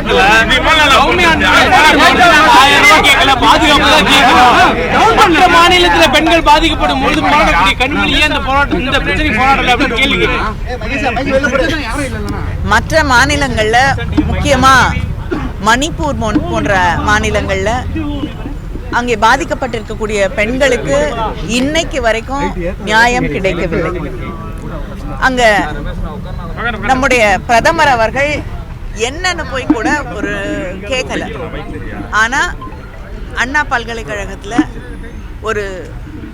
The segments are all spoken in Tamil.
போராட்டத்துல மற்ற மாநிலத்துல பெண்கள் பாதிக்கப்படும் பொழுது போராடக்கூடிய கண்மணியே இந்த போராட்டம் இந்த பிரச்சனை போராடல அப்படின்னு கேள்வி மற்ற மாநிலங்கள்ல முக்கியமா மணிப்பூர் போன்ற மாநிலங்கள்ல அங்கே பாதிக்கப்பட்டிருக்கக்கூடிய பெண்களுக்கு இன்னைக்கு வரைக்கும் நியாயம் கிடைக்கவில்லை. அங்க நம்முடைய பிரதமர் அவர்கள் என்னன்னு போய் கூட ஒரு கேட்கல. ஆனா அண்ணா பல்கலைக்கழகத்துல ஒரு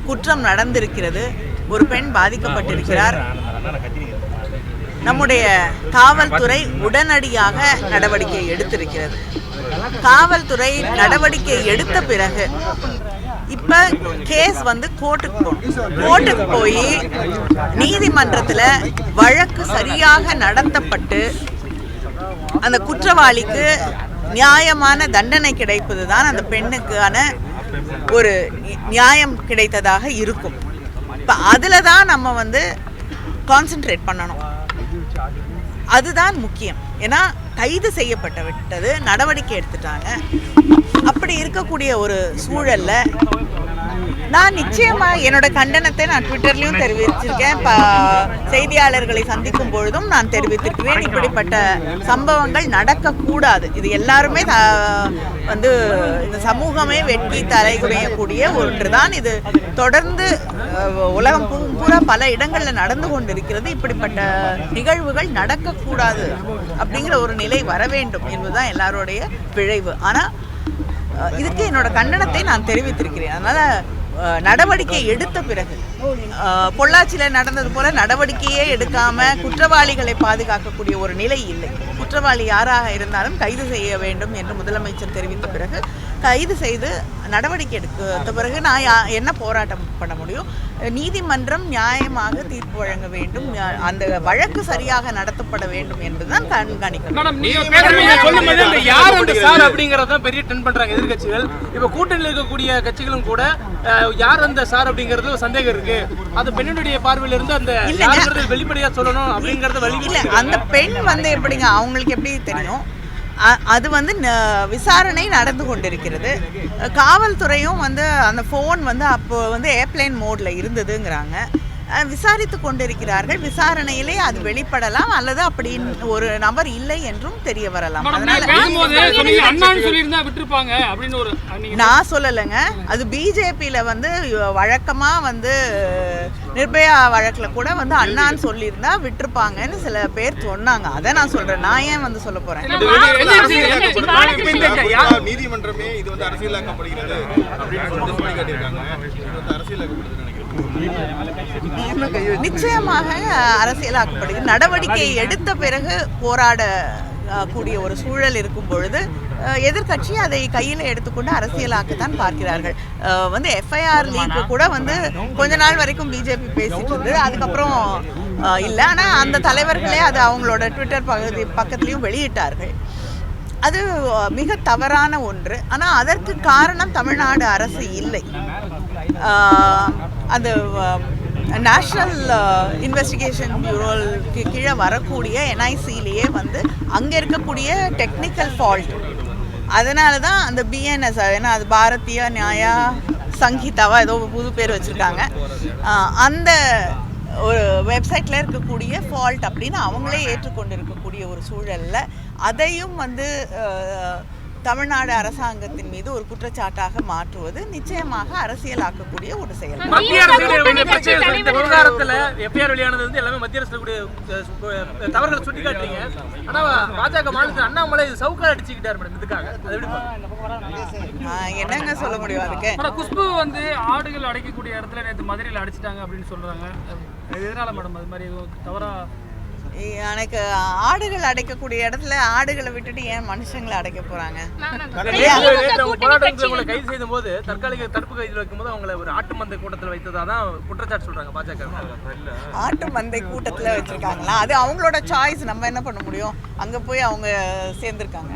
குற்றம் நடந்திருக்கிறது, ஒரு பெண் பாதிக்கப்பட்டிருக்கிறார். நம்முடைய காவல்துறை உடனடியாக நடவடிக்கை எடுத்திருக்கிறது. காவல்துறை நடவடிக்கை எடுத்த பிறகு இப்ப கேஸ் கோர்ட்டுக்கு போய் நீதிமன்றத்துல வழக்கு சரியாக நடத்தப்பட்டு அந்த குற்றவாளிக்கு நியாயமான தண்டனை கிடைப்பதுதான் அந்த பெண்ணுக்கான ஒரு நியாயம் கிடைத்ததாக இருக்கும். இப்ப அதுலதான் நம்ம கான்சென்ட்ரேட் பண்ணணும். அதுதான் முக்கியம். ஏன்னா கைது செய்யப்பட்டு விட்டது, நடவடிக்கை எடுத்துட்டாங்க. அப்படி இருக்கக்கூடிய ஒரு சூழல்ல நான் நிச்சயமா என்னோட கண்டனத்தை நான் ட்விட்டர்லயும் தெரிவிச்சிருக்கேன், செய்தியாளர்களை சந்திக்கும் பொழுதும் நான் தெரிவித்திருக்கிறேன். இப்படிப்பட்ட சம்பவங்கள் நடக்கக்கூடாது. இது எல்லாருமே இந்த சமூகமே வெட்கி தலைகுறையக்கூடிய ஒன்றுதான். இது தொடர்ந்து உலகம் பூரா பல இடங்கள்ல நடந்து கொண்டிருக்கிறது. இப்படிப்பட்ட நிகழ்வுகள் நடக்கக்கூடாது அப்படிங்கிற ஒரு நிலை வர வேண்டும் என்பதுதான் எல்லாருடைய விழைவு. ஆனா இதுக்கு என்னோட கண்டனத்தை நான் தெரிவித்திருக்கிறேன். அதனால நடவடிக்கை எடுத்த பிறகு பொள்ளாச்சியில நடந்தது போல நடவடிக்கையே எடுக்காம குற்றவாளிகளை பாதுகாக்கக்கூடிய ஒரு நிலை இல்லை. குற்றவாளி யாராக இருந்தாலும் கைது செய்ய வேண்டும் என்று முதலமைச்சர் தெரிவித்த பிறகு கைது செய்து நடவடிக்கை எடுத்த பிறகு நான் என்ன போராட்டம் பண்ண முடியும்? நீதிமன்றம் நியாயமாக தீர்ப்பு வழங்க வேண்டும், அந்த வழக்கு சரியாக நடத்தப்பட வேண்டும் என்பதுதான் கண்காணிக்கணும். பெரிய டென் பண்றாங்க எதிர்கட்சிகள். இப்ப கூட்டணியில் இருக்கக்கூடிய கட்சிகளும் கூட யார் அந்த சார் அப்படிங்கறது சந்தேகம் இருக்கு. அது பெண்ணுடைய பார்வையில இருந்து அந்த வெளிப்படையா சொல்லணும் அப்படிங்கறது இல்ல. அந்த பெண் எப்படிங்க, அவங்களுக்கு எப்படி தெரியும்? அது விசாரணை நடந்து கொண்டிருக்கிறது. காவல்துறையும் அந்த ஃபோன் அப்போ ஏர்ப்ளைன் மோட்ல இருந்ததுங்கிறாங்க. விசாரித்து கொண்டிருக்கிறார்கள். விசாரணையிலே அது வெளிப்படலாம், அல்லது அப்படி ஒரு நபர் இல்லை என்றும் தெரிய வரலாம். நான் சொல்லலைங்க. அது பிஜேபியில வழக்கமா நிர்பயா வழக்குல கூட அண்ணான்னு சொல்லியிருந்தா விட்டுருப்பாங்கன்னு சில பேர் சொன்னாங்க. அதை நான் சொல்றேன். நான் ஏன் சொல்ல போறேன்? நீதிமன்றமே இது அரசியலாக்கப்படுகிறது நிச்சயமாக அரசியலாக்கப்படுகிறது. நடவடிக்கை எடுத்த பிறகு போராட கூடிய ஒரு சூழல் இருக்கும் பொழுது எதிர்கட்சி அதை கையில் எடுத்துக்கொண்டு அரசியலாக்கத்தான் பார்க்கிறார்கள். எஃப்ஐஆர் லீக் கூட கொஞ்ச நாள் வரைக்கும் பிஜேபி பேசிட்டு இருந்தது, அதுக்கப்புறம் இல்லை. ஆனால் அந்த தலைவர்களே அது அவங்களோட ட்விட்டர் பக்கத்துலையும் வெளியிட்டார்கள். அது மிக தவறான ஒன்று. ஆனால் அதற்கு காரணம் தமிழ்நாடு அரசு இல்லை. அந்த நேஷ்னல் இன்வெஸ்டிகேஷன் பியூரோக்கு கீழே வரக்கூடிய என்ஐசிலேயே அங்கே இருக்கக்கூடிய டெக்னிக்கல் ஃபால்ட். அதனால தான் அந்த பிஎன்எஸ், ஏன்னா அது பாரதிய நியாயா சங்கீதாவா ஏதோ புது பேர் வச்சுருக்காங்க, அந்த ஒரு வெப்சைட்டில் இருக்கக்கூடிய ஃபால்ட் அப்படின்னு அவங்களே ஏற்றுக்கொண்டு இருக்கக்கூடிய ஒரு சூழலில் அதையும் தமிழ்நாடு அரசாங்கத்தின் மீது ஒரு குற்றச்சாட்டாக மாற்றுவது நிச்சயமாக அரசியலாக்கக்கூடிய ஒரு செயல். மத்திய அரசு விவகாரத்துல எஃப்ஐஆர் வெளியானது எல்லாமே மத்திய அரசு தவறுகளை சுட்டிக்காட்டுறீங்க. ஆனா பாஜக மாநிலத்தில் அண்ணாமலை சவுக்கால் அடிச்சுக்கிட்டாரு மேடம். இதுக்காக என்னங்க சொல்ல முடியும்? அதுக்கு குஷ்பு ஆடுகள் அடைக்கக்கூடிய இடத்துல நேற்று மதுரையில் அடிச்சிட்டாங்க அப்படின்னு சொல்றாங்க. எதனால மேடம் அது மாதிரி தவறா? எனக்கு ஆடுகள் அடைக்கக்கூடிய இடத்துல ஆடுகளை விட்டுட்டு ஏன் மனுஷங்களை அடைக்க போறாங்க? கைது செய்த போது தற்காலிக தடுப்பு கைதில் வைக்கும்போது அவங்களை ஒரு ஆட்டு மந்தை கூட்டத்தில் வைத்ததான் குற்றச்சாட்டு சொல்றாங்க பாஜக. ஆட்டு மந்தை கூட்டத்தில் வச்சிருக்காங்களா? அது அவங்களோட சாய்ஸ். நம்ம என்ன பண்ண முடியும்? அங்க போய் அவங்க சேர்ந்திருக்காங்க.